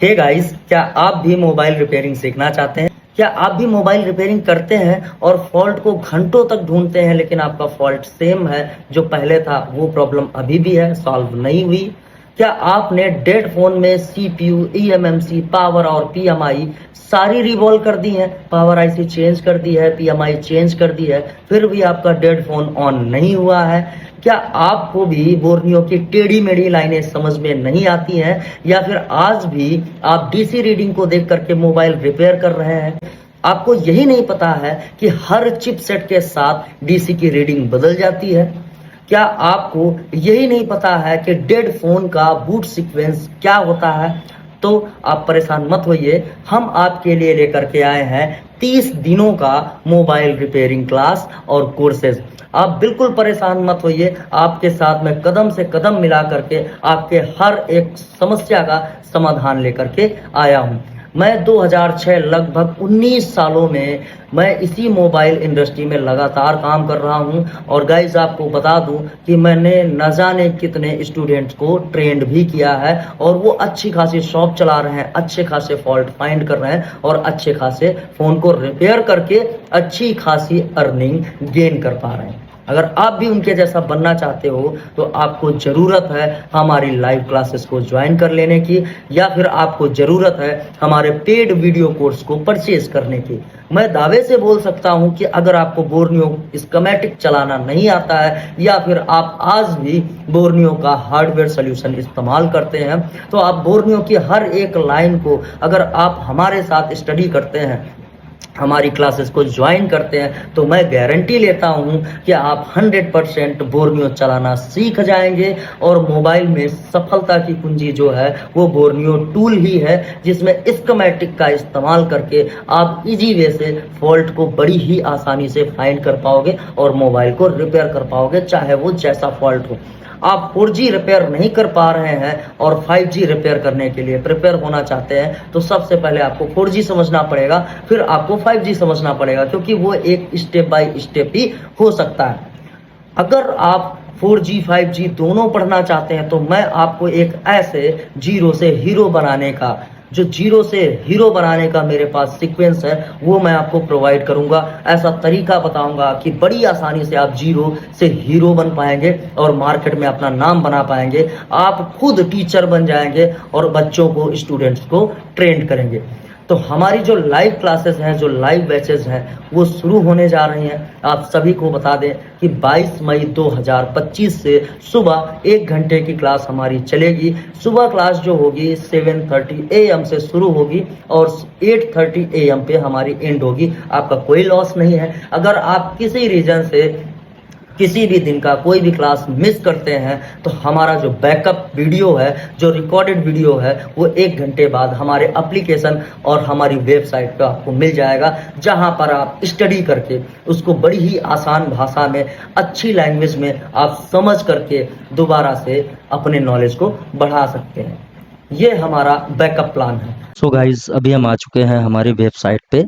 Hey guys, क्या आप भी मोबाइल रिपेयरिंग सीखना चाहते हैं? क्या आप भी मोबाइल रिपेयरिंग करते हैं और फॉल्ट को घंटों तक ढूंढते हैं लेकिन आपका फॉल्ट सेम है जो पहले था, वो प्रॉब्लम अभी भी है, सॉल्व नहीं हुई? क्या आपने डेड फोन में सीपीयू, ईएमएमसी, पावर और पीएमआई सारी रिवॉल्व कर दी है, पावर आईसी चेंज कर दी है, पीएमआई चेंज कर दी है, फिर भी आपका डेड फोन ऑन नहीं हुआ है? क्या आपको भी बोर्नियो की टेढ़ी मेढ़ी लाइनें समझ में नहीं आती हैं, या फिर आज भी आप डीसी रीडिंग को देख करके मोबाइल रिपेयर कर रहे हैं? आपको यही नहीं पता है कि हर चिपसेट के साथ डीसी की रीडिंग बदल जाती है? क्या आपको यही नहीं पता है कि डेड फोन का बूट सीक्वेंस क्या होता है? तो आप परेशान मत होइए, हम आपके लिए लेकर के आए हैं 30 दिनों का मोबाइल रिपेयरिंग क्लास और कोर्सेज। आप बिल्कुल परेशान मत होइए, आपके साथ में कदम से कदम मिला करके आपके हर एक समस्या का समाधान लेकर के आया हूं। मैं 2006 लगभग 19 सालों में मैं इसी मोबाइल इंडस्ट्री में लगातार काम कर रहा हूं। और गाइस, आपको बता दूं कि मैंने न जाने कितने स्टूडेंट्स को ट्रेंड भी किया है और वो अच्छी खासी शॉप चला रहे हैं, अच्छे खासे फॉल्ट फाइंड कर रहे हैं और अच्छे खासे फ़ोन को रिपेयर करके अच्छी खासी अर्निंग गेन कर पा रहे हैं। अगर आप भी उनके जैसा बनना चाहते हो तो आपको ज़रूरत है हमारी लाइव क्लासेस को ज्वाइन कर लेने की, या फिर आपको ज़रूरत है हमारे पेड वीडियो कोर्स को परचेज करने की। मैं दावे से बोल सकता हूं कि अगर आपको बोर्नियो स्कीमेटिक चलाना नहीं आता है, या फिर आप आज भी बोर्नियो का हार्डवेयर सोल्यूशन इस्तेमाल करते हैं, तो आप बोर्नियो की हर एक लाइन को अगर आप हमारे साथ स्टडी करते हैं, हमारी क्लासेस को ज्वाइन करते हैं, तो मैं गारंटी लेता हूं कि आप 100% बोर्नियो चलाना सीख जाएंगे। और मोबाइल में सफलता की कुंजी जो है वो बोर्नियो टूल ही है, जिसमें स्कीमेटिक का इस्तेमाल करके आप इजी वे से फॉल्ट को बड़ी ही आसानी से फाइंड कर पाओगे और मोबाइल को रिपेयर कर पाओगे, चाहे वो जैसा फॉल्ट हो। आप 4G रिपेयर नहीं कर पा रहे हैं और 5G रिपेयर करने के लिए प्रिपेयर होना चाहते हैं, तो सबसे पहले आपको 4G समझना पड़ेगा, फिर आपको 5G समझना पड़ेगा, क्योंकि वो एक स्टेप बाय स्टेप ही हो सकता है। अगर आप 4G 5G दोनों पढ़ना चाहते हैं तो मैं आपको एक ऐसे जीरो से हीरो बनाने का, जो जीरो से हीरो बनाने का मेरे पास सीक्वेंस है, वो मैं आपको प्रोवाइड करूंगा। ऐसा तरीका बताऊंगा कि बड़ी आसानी से आप जीरो से हीरो बन पाएंगे और मार्केट में अपना नाम बना पाएंगे। आप खुद टीचर बन जाएंगे और बच्चों को, स्टूडेंट्स को ट्रेंड करेंगे। तो हमारी जो लाइव क्लासेस हैं, जो लाइव बैचेस हैं, वो शुरू होने जा रही हैं। आप सभी को बता दें कि 22 मई 2025 से सुबह 1 घंटे की क्लास हमारी चलेगी। सुबह क्लास जो होगी 7:30 AM से शुरू होगी और 8:30 AM पे हमारी एंड होगी। आपका कोई लॉस नहीं है। अगर आप किसी रीजन से किसी भी दिन का कोई भी क्लास मिस करते हैं, तो हमारा जो बैकअप वीडियो है, जो रिकॉर्डेड वीडियो है, वो 1 घंटे बाद हमारे एप्लीकेशन और हमारी वेबसाइट पर आपको मिल जाएगा, जहां पर आप स्टडी करके उसको बड़ी ही आसान भाषा में, अच्छी लैंग्वेज में आप समझ करके दोबारा से अपने नॉलेज को बढ़ा सकते हैं। ये हमारा बैकअप प्लान है। सो गाइज, अभी हम आ चुके हैं हमारी वेबसाइट पे।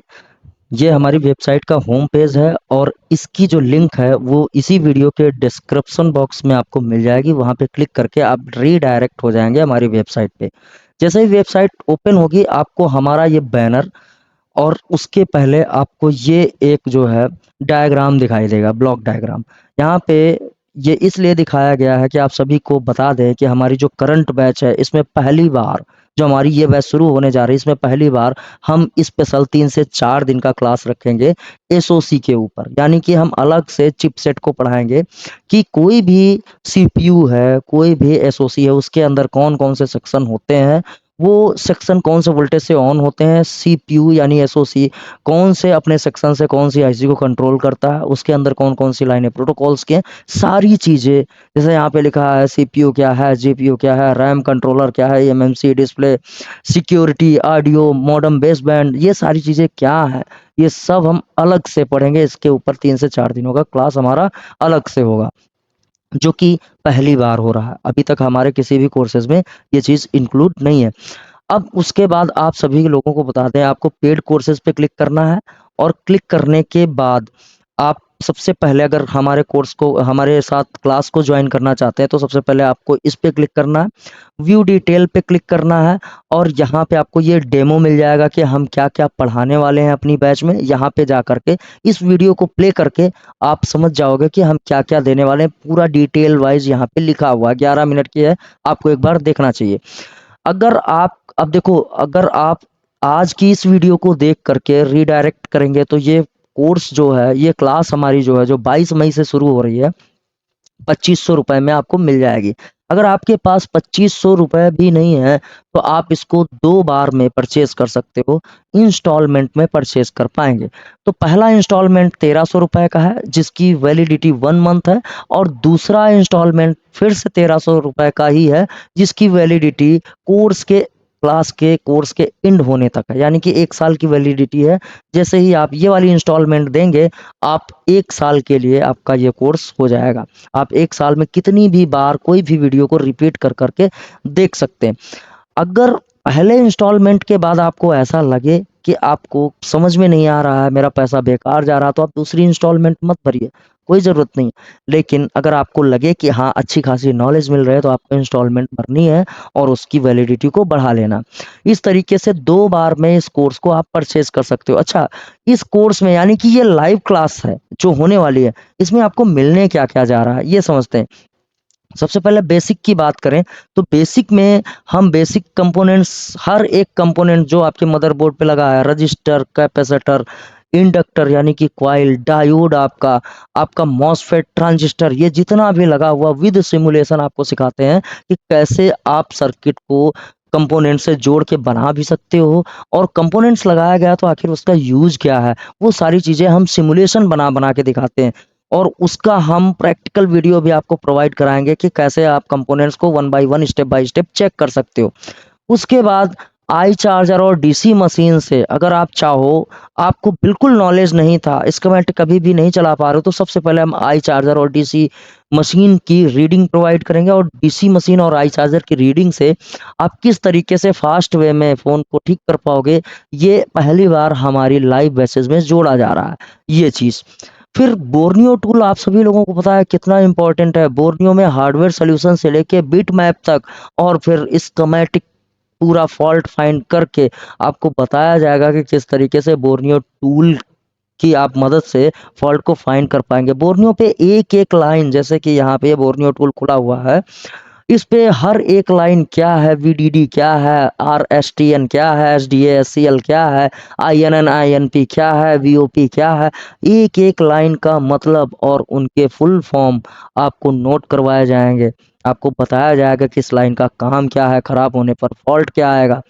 ये हमारी वेबसाइट का होम पेज है और इसकी जो लिंक है वो इसी वीडियो के डिस्क्रिप्शन बॉक्स में आपको मिल जाएगी। वहाँ पे क्लिक करके आप रीडायरेक्ट हो जाएंगे हमारी वेबसाइट पे। जैसे ही वेबसाइट ओपन होगी, आपको हमारा ये बैनर और उसके पहले आपको ये एक जो है डायग्राम दिखाई देगा, ब्लॉक डायग्राम। यहाँ पे ये इसलिए दिखाया गया है कि आप सभी को बता दें कि हमारी जो करंट बैच है, इसमें पहली बार जो हमारी ये बैच शुरू होने जा रही है, इसमें पहली बार हम स्पेशल 3 से 4 दिन का क्लास रखेंगे एसओसी के ऊपर। यानी कि हम अलग से चिपसेट को पढ़ाएंगे कि कोई भी सीपीयू है, कोई भी एसओसी है, उसके अंदर कौन कौन से सेक्शन होते हैं, वो सेक्शन कौन से वोल्टेज से ऑन होते हैं, सीपीयू यानी एसओसी कौन से अपने सेक्शन से कौन सी आईसी को कंट्रोल करता है, उसके अंदर कौन कौन सी लाइनें प्रोटोकॉल्स के हैं, सारी चीज़ें। जैसे यहाँ पे लिखा है सीपीयू क्या है, जीपीयू क्या है, रैम कंट्रोलर क्या है, MMC display, security, audio, modem, base band, ये सारी चीज़ें क्या है, ये सब हम अलग से पढ़ेंगे। इसके ऊपर 3 से 4 दिनों का क्लास हमारा अलग से होगा, जो कि पहली बार हो रहा है। अभी तक हमारे किसी भी कोर्सेज में ये चीज़ इंक्लूड नहीं है। अब उसके बाद आप सभी लोगों को बता दें, आपको पेड कोर्सेज पे क्लिक करना है और क्लिक करने के बाद आप सबसे पहले अगर हमारे कोर्स को, हमारे साथ क्लास को ज्वाइन करना चाहते हैं, तो सबसे पहले आपको इस पे क्लिक करना है, व्यू डिटेल पे क्लिक करना है, और यहाँ पे आपको ये डेमो मिल जाएगा कि हम क्या क्या पढ़ाने वाले हैं अपनी बैच में। यहाँ पे जा करके इस वीडियो को प्ले करके आप समझ जाओगे कि हम क्या क्या देने वाले हैं। पूरा डिटेल वाइज यहाँ पे लिखा हुआ है, 11 मिनट की है, आपको एक बार देखना चाहिए। अगर आप, अब देखो, अगर आप आज की इस वीडियो को देख करके रीडायरेक्ट करेंगे तो ये कोर्स जो है, ये क्लास हमारी जो है, जो 22 मई से शुरू हो रही है, 2500 रुपए में आपको मिल जाएगी। अगर आपके पास 2500 रुपए भी नहीं है तो आप इसको 2 बार में परचेज कर सकते हो, इंस्टॉलमेंट में परचेज कर पाएंगे। तो पहला इंस्टॉलमेंट 1300 रुपए का है जिसकी वैलिडिटी 1 मंथ है, और दूसरा इंस्टॉलमेंट फिर से 1300 रुपए का ही है जिसकी वैलिडिटी कोर्स के एंड होने तक है, यानी कि 1 साल की वैलिडिटी है। जैसे ही आप ये वाली इंस्टॉलमेंट देंगे, आप 1 साल के लिए आपका ये कोर्स हो जाएगा। आप 1 साल में कितनी भी बार कोई भी वीडियो को रिपीट कर करके देख सकते हैं। अगर पहले इंस्टॉलमेंट के बाद आपको ऐसा लगे कि आपको समझ में नहीं आ रहा है, मेरा पैसा बेकार जा रहा है, तो आप दूसरी इंस्टॉलमेंट मत भरिए, कोई ज़रूरत नहीं। लेकिन अगर आपको लगे कि हाँ अच्छी खासी नॉलेज मिल रही है, तो आपको इंस्टॉलमेंट भरनी है और उसकी वैलिडिटी को बढ़ा लेना। इस तरीके से 2 बार में इस कोर्स को आप परचेज कर सकते हो। अच्छा, इस कोर्स में, यानी कि ये लाइव क्लास है जो होने वाली है, इसमें आपको मिलने क्या क्या जा रहा है ये समझते हैं। सबसे पहले बेसिक की बात करें तो बेसिक में हम बेसिक कंपोनेंट्स, हर एक कंपोनेंट जो आपके मदरबोर्ड पे लगा है, रजिस्टर, कैपेसिटर, इंडक्टर यानी कि कॉइल, डायोड, आपका आपका मॉसफेट, ट्रांजिस्टर, ये जितना भी लगा हुआ विद सिमुलेशन आपको सिखाते हैं कि कैसे आप सर्किट को कंपोनेंट से जोड़ के बना भी सकते हो, और कंपोनेंट्स लगाया गया तो आखिर उसका यूज क्या है, वो सारी चीजें हम सिमुलेशन बना बना के दिखाते हैं। और उसका हम प्रैक्टिकल वीडियो भी आपको प्रोवाइड कराएंगे कि कैसे आप कंपोनेंट्स को 1 by 1 step by step check कर सकते हो। उसके बाद आई चार्जर और डीसी मशीन से अगर आप चाहो, आपको बिल्कुल नॉलेज नहीं था, स्कीमेटिक कभी भी नहीं चला पा रहे हो, तो सबसे पहले हम आई चार्जर और डीसी मशीन की रीडिंग प्रोवाइड करेंगे, और डीसी मशीन और आई चार्जर की रीडिंग से आप किस तरीके से फास्ट वे में फ़ोन को ठीक कर पाओगे, ये पहली बार हमारी लाइव बैचेज में जोड़ा जा रहा है ये चीज़। फिर बोर्नियो टूल आप सभी लोगों को पता है कितना इंपॉर्टेंट है। बोर्नियो में हार्डवेयर सॉल्यूशन से लेके बिट मैप तक, और फिर स्कीमेटिक पूरा फॉल्ट फाइंड करके आपको बताया जाएगा कि किस तरीके से बोर्नियो टूल की आप मदद से फॉल्ट को फाइंड कर पाएंगे। बोर्नियो पे एक एक लाइन, जैसे कि यहाँ पे बोर्नियो टूल खुला हुआ है, इस पे हर एक लाइन क्या है, वीडीडी क्या है, आरएसटीएन क्या है, एसडीएसीएल क्या है, आईएनएन आईएनपी क्या है, वीओपी क्या है, एक एक लाइन का मतलब और उनके फुल फॉर्म आपको नोट करवाए जाएंगे। आपको बताया जाएगा कि इस लाइन का काम क्या है, खराब होने पर फॉल्ट क्या आएगा,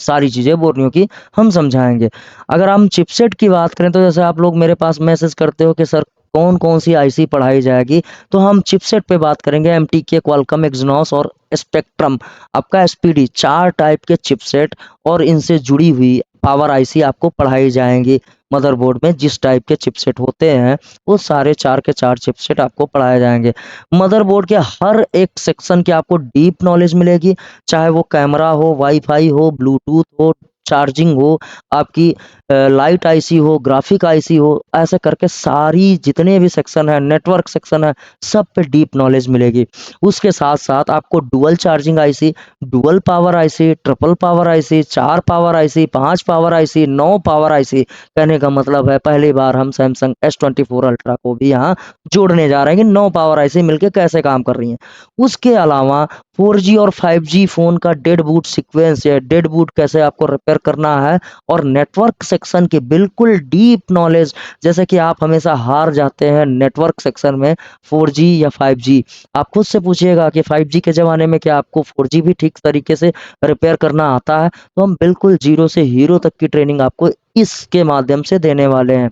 सारी चीज़ें बोर्नियो की हम समझाएंगे। अगर हम चिपसेट की बात करें तो जैसे आप लोग मेरे पास मैसेज करते हो कि सर कौन कौन सी आईसी पढ़ाई जाएगी, तो हम चिपसेट पे बात करेंगे। एमटीके, क्वालकॉम, एक्सिनोस और स्पेक्ट्रम, आपका एसपीडी, 4 टाइप के चिपसेट और इनसे जुड़ी हुई पावर आईसी आपको पढ़ाई जाएंगी। मदरबोर्ड में जिस टाइप के चिपसेट होते हैं वो सारे 4 के 4 चिपसेट आपको पढ़ाए जाएंगे। मदरबोर्ड के हर एक सेक्शन की आपको डीप नॉलेज मिलेगी, चाहे वो कैमरा हो, वाईफाई हो, ब्लूटूथ हो, चार्जिंग हो, आपकी लाइट आईसी हो, ग्राफिक आईसी हो, ऐसे करके सारी जितने भी सेक्शन है, नेटवर्क सेक्शन है, सब पे डीप नॉलेज मिलेगी। उसके साथ साथ आपको dual charging IC, dual power IC, triple power IC, 4 power IC, 5 power IC, 9 power IC, कहने का मतलब है पहली बार हम सैमसंग S24 अल्ट्रा को भी यहाँ जोड़ने जा रहे हैं कि 9 पावर आईसी मिलके कैसे काम कर रही हैं। उसके अलावा 4G और 5G फ़ोन का डेड बूट सीक्वेंस या डेड बूट कैसे आपको रिपेयर करना है, और नेटवर्क सेक्शन की बिल्कुल डीप नॉलेज, जैसे कि आप हमेशा हार जाते हैं नेटवर्क सेक्शन में 4G या 5G। आप खुद से पूछिएगा कि 5G के ज़माने में क्या आपको 4G भी ठीक तरीके से रिपेयर करना आता है, तो हम बिल्कुल जीरो से हीरो तक की ट्रेनिंग आपको इसके माध्यम से देने वाले हैं।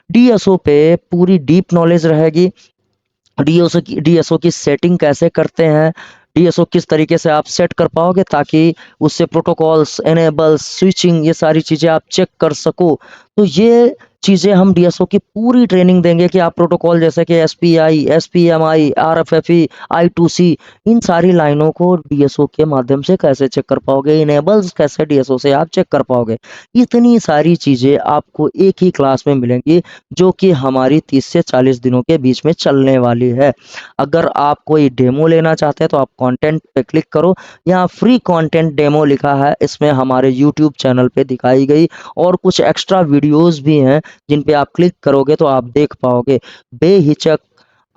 डीएसओ पे पूरी डीप नॉलेज रहेगी। डीएसओ की सेटिंग कैसे करते हैं, डीएसओ किस तरीके से आप सेट कर पाओगे ताकि उससे प्रोटोकॉल्स, एनेबल्स, स्विचिंग, ये सारी चीज़ें आप चेक कर सको। तो ये चीज़ें हम डीएसओ की पूरी ट्रेनिंग देंगे कि आप प्रोटोकॉल जैसे कि एसपीआई, एसपीएमआई, आरएफएफई, आई2सी, इन सारी लाइनों को डीएसओ के माध्यम से कैसे चेक कर पाओगे, इनेबल्स कैसे डीएसओ से आप चेक कर पाओगे। इतनी सारी चीज़ें आपको एक ही क्लास में मिलेंगी जो कि हमारी 30 से 40 दिनों के बीच में चलने वाली है। अगर आप कोई डेमो लेना चाहते हैं तो आप कंटेंट पे क्लिक करो, यहाँ फ्री कंटेंट डेमो लिखा है, इसमें हमारे यूट्यूब चैनल पे दिखाई गई और कुछ एक्स्ट्रा वीडियोस भी हैं जिन पे आप क्लिक करोगे तो आप देख पाओगे। बेहिचक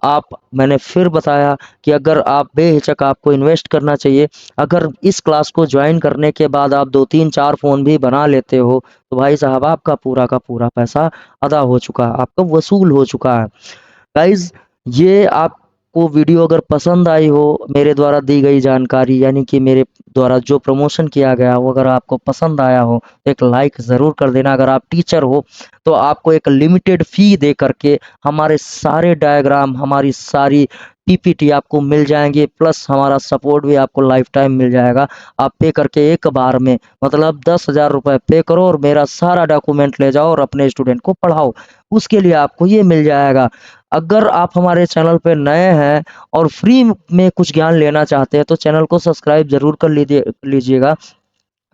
आप, मैंने फिर बताया कि अगर आप बेहिचक, आपको इन्वेस्ट करना चाहिए। अगर इस क्लास को ज्वाइन करने के बाद आप 2-3-4 फ़ोन भी बना लेते हो तो भाई साहब आपका पूरा का पूरा पैसा अदा हो चुका है, आपका वसूल हो चुका है। गाइज, ये आपको वीडियो अगर पसंद आई हो, मेरे द्वारा दी गई जानकारी यानी कि मेरे द्वारा जो प्रमोशन किया गया वो अगर आपको पसंद आया हो तो एक लाइक ज़रूर कर देना। अगर आप टीचर हो तो आपको एक लिमिटेड फ़ी दे करके हमारे सारे डायग्राम, हमारी सारी पीपीटी आपको मिल जाएंगे, प्लस हमारा सपोर्ट भी आपको लाइफ टाइम मिल जाएगा। आप पे करके एक बार में, मतलब 10,000 रुपये पे करो और मेरा सारा डॉक्यूमेंट ले जाओ और अपने स्टूडेंट को पढ़ाओ, उसके लिए आपको ये मिल जाएगा। अगर आप हमारे चैनल पे नए हैं और फ्री में कुछ ज्ञान लेना चाहते हैं तो चैनल को सब्सक्राइब ज़रूर कर लीजिएगा,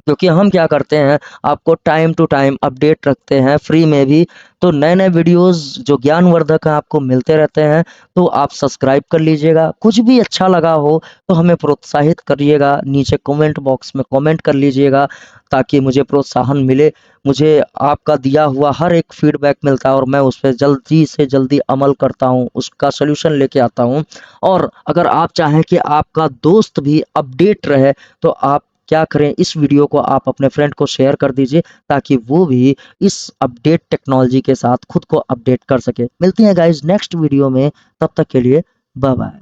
क्योंकि हम क्या करते हैं, आपको टाइम टू टाइम अपडेट रखते हैं फ्री में भी। तो नए नए वीडियोस जो ज्ञानवर्धक हैं आपको मिलते रहते हैं, तो आप सब्सक्राइब कर लीजिएगा। कुछ भी अच्छा लगा हो तो हमें प्रोत्साहित करिएगा, नीचे कमेंट बॉक्स में कमेंट कर लीजिएगा ताकि मुझे प्रोत्साहन मिले। मुझे आपका दिया हुआ हर एक फीडबैक मिलता है और मैं उस पर जल्दी से जल्दी अमल करता हूँ, उसका सलूशन लेके आता हूँ। और अगर आप चाहें कि आपका दोस्त भी अपडेट रहे तो आप क्या करें, इस वीडियो को आप अपने फ्रेंड को शेयर कर दीजिए ताकि वो भी इस अपडेट टेक्नोलॉजी के साथ खुद को अपडेट कर सके। मिलते हैं गाइज नेक्स्ट वीडियो में, तब तक के लिए बाय बाय।